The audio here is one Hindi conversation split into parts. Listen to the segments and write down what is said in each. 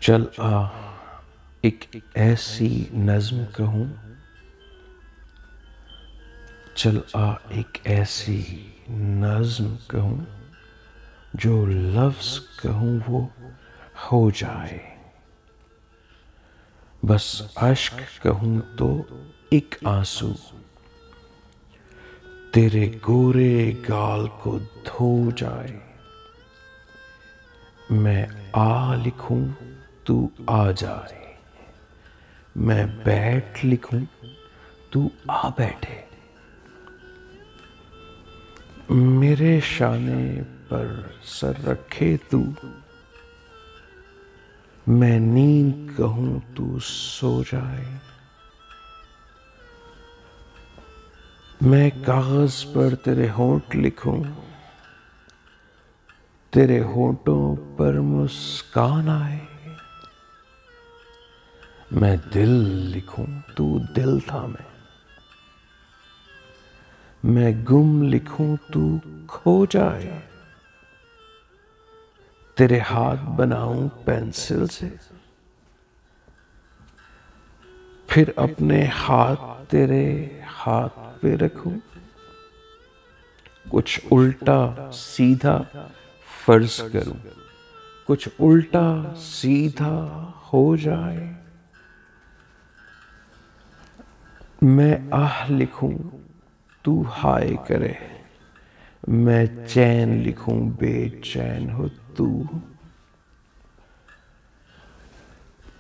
चल आ एक ऐसी नज़्म कहूँ, चल आ एक ऐसी नज़्म कहूँ, जो लफ्ज़ कहूँ वो हो जाए। बस अश्क कहूँ तो एक आंसू तेरे गोरे गाल को धो जाए। मैं आ लिखूं तू आ जाए, मैं बैठ लिखूं तू आ बैठे। मेरे शाने पर सर रखे तू, मैं नींद कहूं तू सो जाए। मैं कागज पर तेरे होंठ लिखूं, तेरे होंठों पर मुस्कान आए। मैं दिल लिखूं तू दिल थामे, मैं गुम लिखूं तू खो जाए। तेरे हाथ बनाऊं पेंसिल से, फिर अपने हाथ तेरे हाथ पे रखूं। कुछ उल्टा सीधा फर्ज करूं, कुछ उल्टा सीधा हो जाए। मैं आह लिखूं तू हाय करे, मैं चैन लिखूं बेचैन हो तू।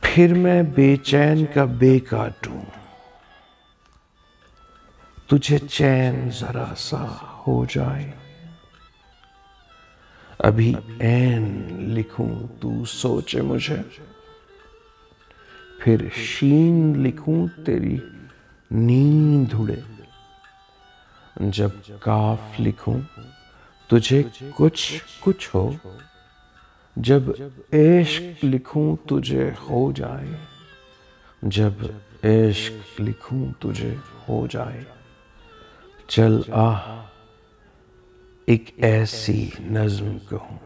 फिर मैं बेचैन का बे काटूं, तुझे चैन जरा सा हो जाए। अभी ऐन लिखूं तू सोचे मुझे, फिर शीन लिखूं तेरी नींद उड़े। जब काफ लिखूं तुझे कुछ कुछ हो, जब इश्क लिखूं तुझे हो जाए। जब इश्क लिखूं तुझे हो जाए। चल आ एक ऐसी नज़्म कहूं।